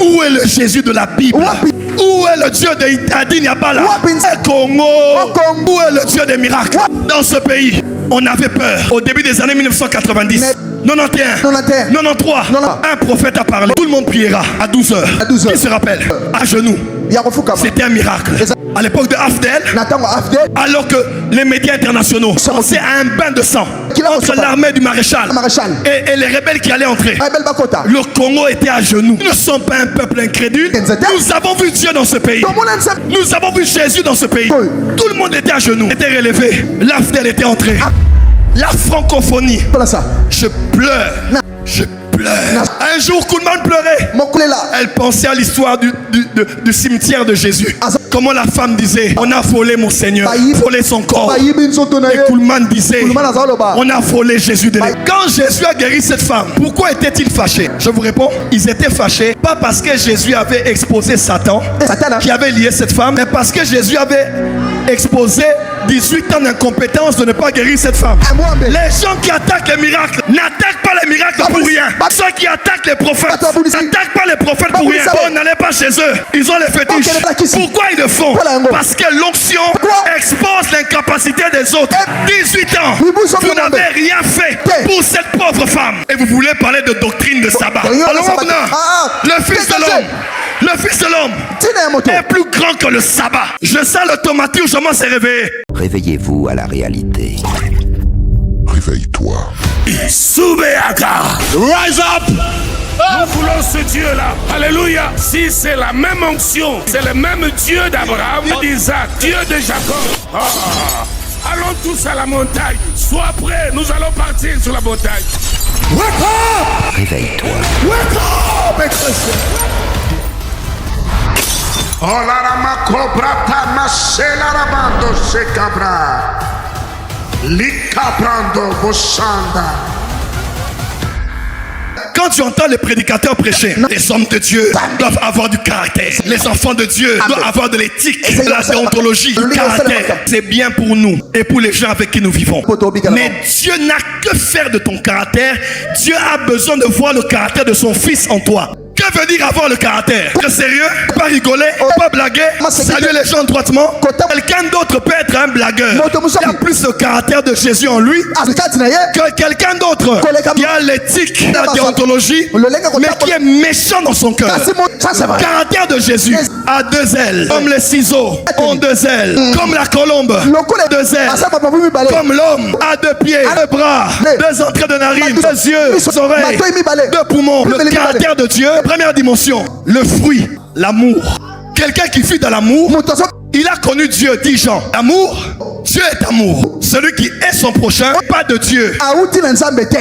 Où est le Jésus de la Bible? Où est le Dieu de Adi Nyabala? Congo. Où est le Dieu des miracles? Dans ce pays, on avait peur. Au début des années 1990, 91, 93, un prophète a parlé. Tout le monde priera à 12h. Qui se rappelle? À genoux. C'était un miracle. À l'époque de Afdel, alors que les médias internationaux pensaient à un bain de sang entre l'armée du maréchal et les rebelles qui allaient entrer, le Congo était à genoux. Nous ne sommes pas un peuple incrédule. Nous avons vu Dieu dans ce pays. Nous avons vu Jésus dans ce pays. Tout le monde était à genoux, était relevé. L'Afdel était entré. La francophonie. Je pleure. Je pleure. Un jour, Koulman pleurait. Elle pensait à l'histoire du cimetière de Jésus. Comment la femme disait, on a volé mon Seigneur, volé son corps. Et Koulman disait, on a volé Jésus de l'église. Quand Jésus a guéri cette femme, pourquoi était-il fâché? Je vous réponds, ils étaient fâchés, pas parce que Jésus avait exposé Satan, qui avait lié cette femme, mais parce que Jésus avait exposé 18 ans d'incompétence de ne pas guérir cette femme. Les gens qui attaquent les miracles n'attaquent pas les miracles pour rien. Ceux qui attaquent les prophètes n'attaquent pas les prophètes pour rien. On n'allait pas chez eux. Ils ont les fétiches. Pourquoi ils le font? Parce que l'onction expose l'incapacité des autres. 18 ans, vous n'avez rien fait pour cette pauvre femme. Et vous voulez parler de doctrine de sabbat. Alors maintenant, le Fils de l'homme, le Fils de l'homme est plus grand que le sabbat. Je sens le tomate où je m'en s'est réveillé. Réveillez-vous à la réalité. Réveille-toi. Soubeaka. Rise up. Nous voulons ce Dieu-là. Alléluia. Si c'est la même onction, c'est le même Dieu d'Abraham, d'Isaac, Dieu de Jacob. Allons tous à la montagne. Sois prêts, nous allons partir sur la montagne. Wake up. Réveille-toi. Wake up. Oh la rama cobra tamasela rabando se cabra. Likabrando boshanda. Quand tu entends les prédicateurs prêcher, les hommes de Dieu doivent avoir du caractère. Les enfants de Dieu doivent avoir de l'éthique, de la déontologie, du caractère. C'est bien pour nous et pour les gens avec qui nous vivons. Mais Dieu n'a que faire de ton caractère. Dieu a besoin de voir le caractère de son Fils en toi. Que veut dire avoir le caractère? Être sérieux, pas rigoler, pas blaguer, saluer les gens droitement. Quelqu'un d'autre peut être un blagueur. Il a plus le caractère de Jésus en lui que quelqu'un d'autre qui a l'éthique, la déontologie, mais qui est méchant dans son cœur. Le caractère de Jésus a deux ailes, comme les ciseaux ont deux ailes, comme la colombe, deux ailes, comme l'homme a deux pieds, deux bras, deux entrées de narines, deux yeux, deux oreilles, deux poumons. Le caractère de Dieu, première dimension, le fruit, l'amour. Quelqu'un qui vit dans l'amour, il a connu Dieu, dit Jean. L'amour, Dieu est amour. Celui qui est son prochain, pas de Dieu.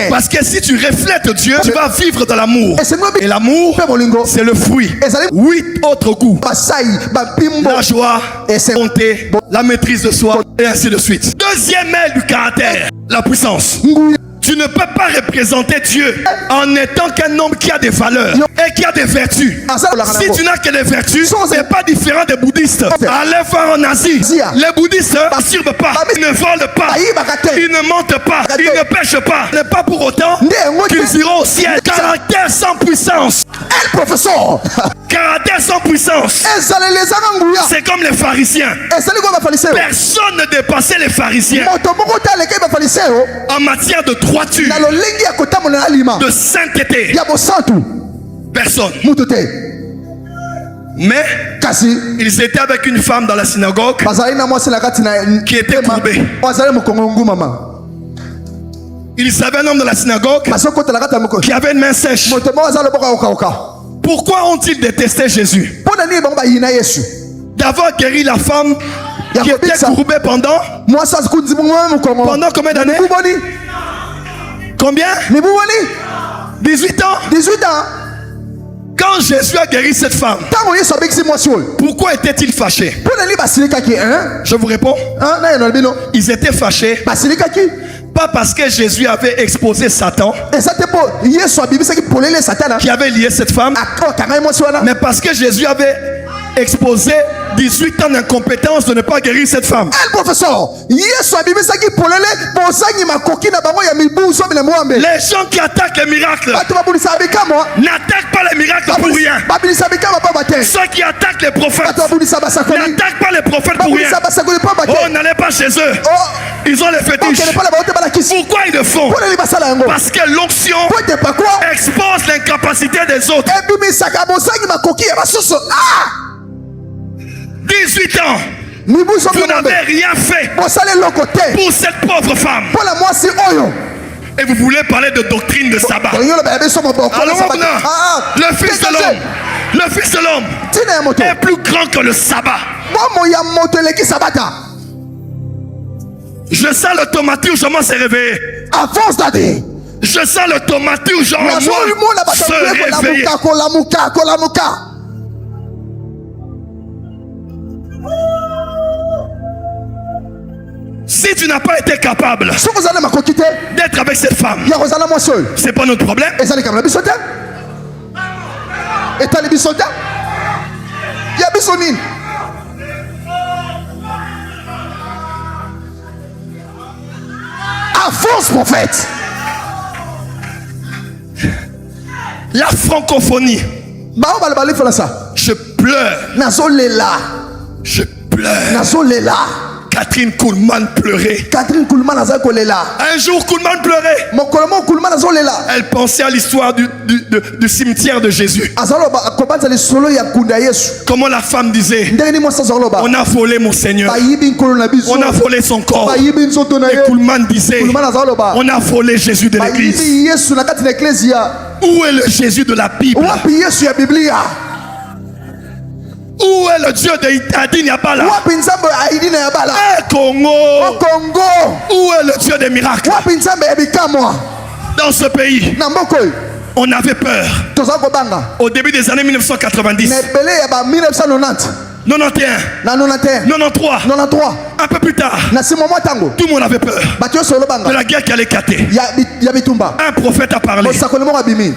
Parce que si tu reflètes Dieu, tu vas vivre dans l'amour. Et l'amour, c'est le fruit. 8 autres goûts. La joie, la bonté, la maîtrise de soi, et ainsi de suite. Deuxième aile du caractère, la puissance. Tu ne peux pas représenter Dieu en étant qu'un homme qui a des valeurs et qui a des vertus. Si tu n'as que des vertus, ce n'est pas différent des bouddhistes. Allez voir en Asie. Les bouddhistes ne s'irent pas, ils ne volent pas, ils ne mentent pas, ils ne pêchent pas. Ce n'est pas pour autant qu'ils iront au ciel. Caractère sans puissance. Caractère sans puissance. C'est comme les pharisiens. Personne ne dépassait les pharisiens en matière de droiture, de sainteté. Personne. Mais ils étaient avec une femme dans la synagogue qui était courbée. Ils avaient un homme dans la synagogue qui avait une main sèche. Pourquoi ont-ils détesté Jésus? D'avoir guéri la femme qui était courbée pendant combien d'années? Combien? 18 ans. Quand Jésus a guéri cette femme, pourquoi était-il fâché? Je vous réponds. Ils étaient fâchés pas parce que Jésus avait exposé Satan qui avait lié cette femme, mais parce que Jésus avait exposé 18 ans d'incompétence de ne pas guérir cette femme. El professeur, Yesu abimisaki polele bozangi makoki na bango ya mibuzo bile mwambe. Les gens qui attaquent les miracles Bato babulisa abikamo. n'attaquent pas les miracles pour rien. Babulisa abikamo pa bate. Ceux qui attaquent les prophètes Bato babulisa basakoli. n'attaquent pas les prophètes pour rien. Babulisa basakoli pa bate. Oh, n'allez pas chez eux. Oh, Ils ont les fétiches. okele pa la baote bala kisi. Pourquoi ils le font? Pole li basala yango. Parce que l'onction Pote pa quoi? expose l'incapacité des autres. Ebimisaka bozangi makoki ya basusu. Ah! 18 ans, Mibuzo vous bile mwambe. n'avez rien fait Bosale lokote. pour cette pauvre femme. Pola mwasi oyo. Et vous voulez parler de doctrine de sabbat. Tonyolo ba biso mo boko. Alors le Fils de l'homme Tina ya moto. est plus grand que le sabbat. Bomo ya moto eleki sabata. Je sens le tomaturgement se réveiller. Avance dadi. Je sens le tomaturgement Na joli mona se bato réveiller. kolamuka. Si tu n'as pas été capable Si vous allez makoki te, d'être avec cette femme, ya kozala mwasi oyo. c'est pas notre problème. Ezali kamela biso te. Etali biso te. Ya biso nini? Avance prophète. La francophonie, Bao bala bali fala sa. je pleure, Nazolela. je pleure. Nazolela. Catherine Kuhlman pleurait. Catherine Kuhlman azali kolela. Un jour, Kuhlman pleurait. Mokolomo Kuhlman azolela. Elle pensait à l'histoire du cimetière de Jésus. Azaloba kobanza lisolo ya kunda Yesu. Comment la femme disait, Ndenge ni mwasi azaloba. on a volé mon Seigneur, Bayibi nkolo na biso. on a volé son corps. Bayibi nzoto na Et ye. Kuhlman disait, Kuhlman azaloba. on a volé Jésus de l'église. Bayibi Yesu na kati na eklezia. Où est le Jésus de la Bible? Wapi Yesu ya Biblia? Où est le Dieu de Adi Nyabala? Wapi nzambe aidi na yabala? Congo. Au Congo. Où est le Dieu des miracles? Wapi nzambe ebikamwa? Dans ce pays, Na mboko oyo. on avait peur. Tozala kobanga. Au début des années 1990, Na ebele ya ba 1990. 91, Na 91. 93, 93. un peu plus tard, Na simo mwa tango. tout le monde avait peur Bato yose de olobanga. la guerre qui allait éclater. Ya bitumba. Un prophète a parlé. Osakoli moko abimi.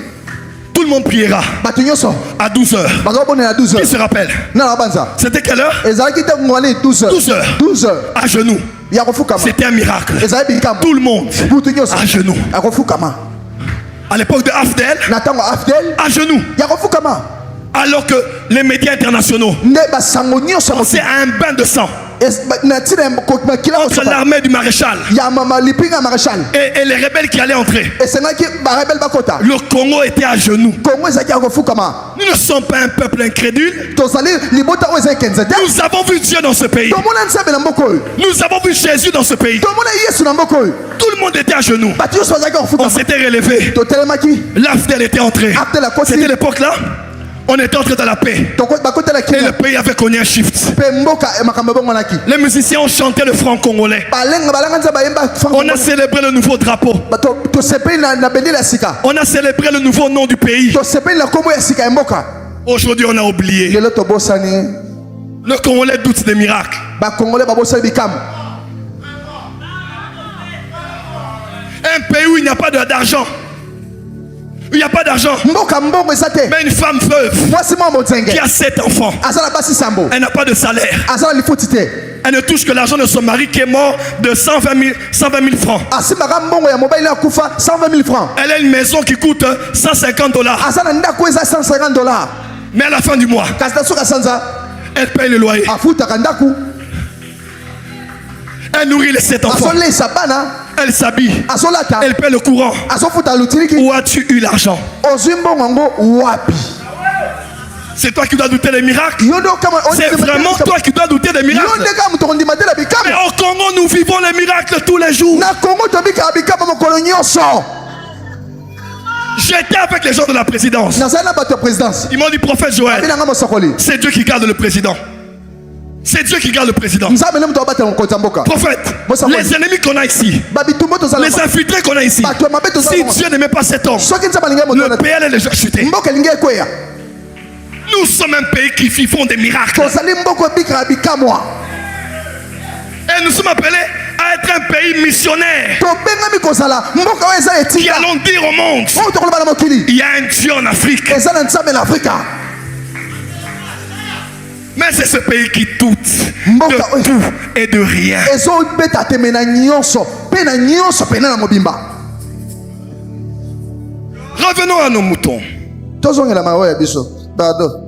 Tout le monde priera Bato nyonso. à 12 heures. Bazobonela 12 Qui se heures. rappelle? Na banza. C'était quelle heure? Ezalaki te ngwani 12 heures. 12 heures. 12 heures. À genoux. Ya kofukama. C'était un miracle. Ezalaki bikamwa. Tout le monde Butu nyonso. à genoux. Ya kofukama. À l'époque de Afdel, Na tango Afdel. à genoux. Ya kofukama. Alors que les médias internationaux, Nde basango nyonso c'est un bain de sang na tina makila entre l'armée du maréchal ya mama lipinga maréchal. et les rebelles qui allaient entrer. Esengaki ba rebel bakota. Le Congo était à genoux. Kongo ezaki ya kofukama. Nous ne sommes pas un peuple incrédule. Tozali libota oyo ezaki kenza te. Nous avons vu Dieu dans ce pays. Tomona nzambe na mboko oyo. Nous avons vu Jésus dans ce pays. Tomona Yesu na mboko oyo. Tout le monde était à genoux. Bato nyonso bazalaki On kofukama. s'était relevé. Totelemaki. L'Afdel était entré. Afdel akoti. C'était l'époque là. On était entré dans la paix. Bakotelaki. Et le pays avait connu un shift. Pe mboka makambo bongonaki. Les musiciens ont chanté le franc congolais. Balenga balanga nzamba yemba. On a célébré le nouveau drapeau. Bato to sepeli na bendela ya sika. On a célébré le nouveau nom du pays. To sepeli na kombo ya sika ya mboka. Aujourd'hui, on a oublié. Lelo tobosani. Le Congolais doute des miracles. Ba Congolais babosali bikam. Un pays où il n'y a pas d'argent. Il n'y a pas d'argent. Mboka mbongo ezate. Mais une femme veuve Mwasi mwa mozenge. qui a 7 enfants. Azala basi sambo. Elle n'a pas de salaire. Azala lifuti te. Elle ne touche que l'argent de son mari qui est mort de 120 000 francs. Asimaka mbongo ya mobile na kufa 120 000 francs. Elle a une maison qui coûte $150. Azala ndako eza $150. Mais à la fin du mois, Kasita soka sanza. elle paye le loyer. Afutaka ndaku. Elle nourrit les 7 enfants. Azolesa bana. Elle s'habille. Azolata. Elle paie le courant. Azofuta lutiliki. Où as-tu eu l'argent? Ozwi mbongo ngo wapi? C'est toi qui dois douter des miracles. Yondo kama C'est vraiment toi qui dois douter des miracles. Yonde kama mtokondi matela Mais bikama. au Congo, nous vivons les miracles tous les jours. Na Congo tobika bikama mokolo nyonso. J'étais avec les gens de la présidence. Nazali na bato présidence. Ils m'ont dit, prophète Joël, Binanga mosokoli. c'est Dieu qui garde le président. C'est Dieu qui garde le président. Nzambe ne mto batela mkonza mboka. Prophète, les ennemis qu'on a ici, Babitumbo tozala. les infiltrés qu'on a ici, si Dieu n'aimait pas cet homme, Soki nzambe linga le motona. pays allait déjà chuter. Mboka linga ekweya. Nous sommes un pays qui font des miracles. Tozali mboko bikra bikamwa. Et nous sommes appelés à être un pays missionnaire Tobengami kozala mboka oyo eza qui etika. allons dire au monde, Oyo tokoloba na mokili. il y a un Dieu en Afrique. Eza na nzambe na Afrika. Mais c'est ce pays qui doute Mboka de tout et de rien. ezobeta teme na nyonso pe na nyonso pene na mobimba. Revenons à nos moutons. Tozongela mawa ya biso. Pardon.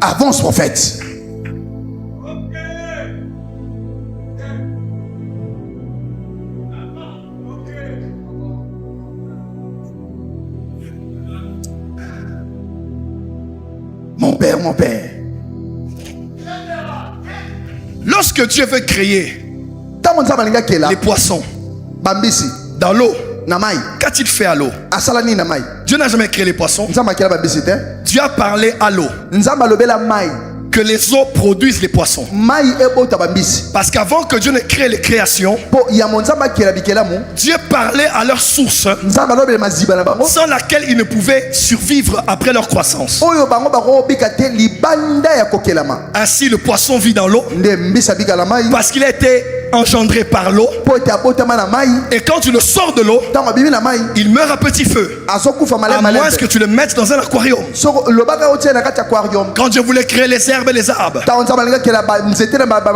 Avance prophète. Mon père, mon père. Lorsque Dieu veut créer les poissons bambisi dans l'eau, namai, qu'a-t-il fait à l'eau? asalani namai. Dieu n'a jamais créé les poissons. Bambisi te. Dieu a parlé à l'eau. Mai. Que les eaux produisent les poissons. Mai ebota bambisi. Parce qu'avant que Dieu ne crée les créations, Dieu parlait à leur source sans laquelle ils ne pouvaient survivre après leur croissance. Ainsi le poisson vit dans l'eau parce qu'il a été engendré par l'eau, et quand tu le sors de l'eau, il meurt à petit feu, à moins que tu le mettes dans un aquarium. Quand Dieu voulait créer les herbes et les arbres,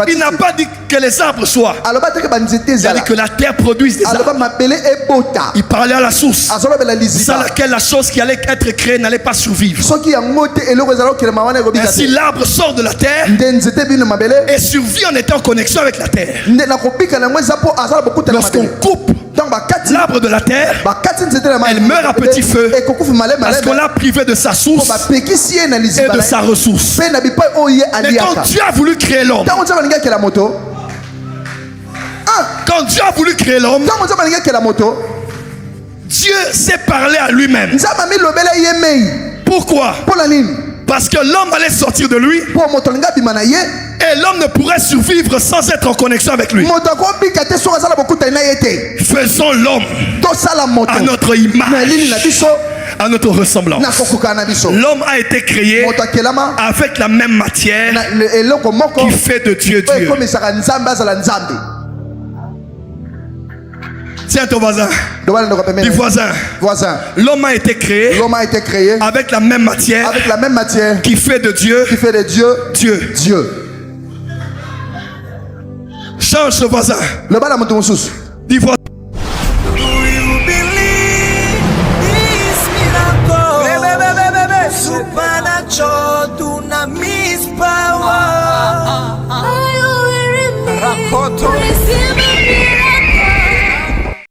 il n'a pas dit que les arbres soient, il a dit que la terre produise des arbres. Il parlait à la source sans laquelle la chose qui allait être créée n'allait pas survivre. Ainsi l'arbre sort de la terre et survit en étant en connexion avec la terre. Lorsqu'on coupe l'arbre de la terre, elle meurt à petit feu parce qu'on l'a privé de sa source et de sa ressource. Mais quand Dieu a voulu créer l'homme, Dieu s'est parlé à lui-même. Pourquoi? Parce que l'homme allait sortir de lui et l'homme ne pourrait survivre sans être en connexion avec lui. Faisons l'homme à notre image, à notre ressemblance. L'homme a été créé avec la même matière qui fait de Dieu Dieu. Tiens ton voisin. Dis voisin. L'homme a été créé avec la même matière qui fait de Dieu Dieu. Change ce voisin. Dis voisin.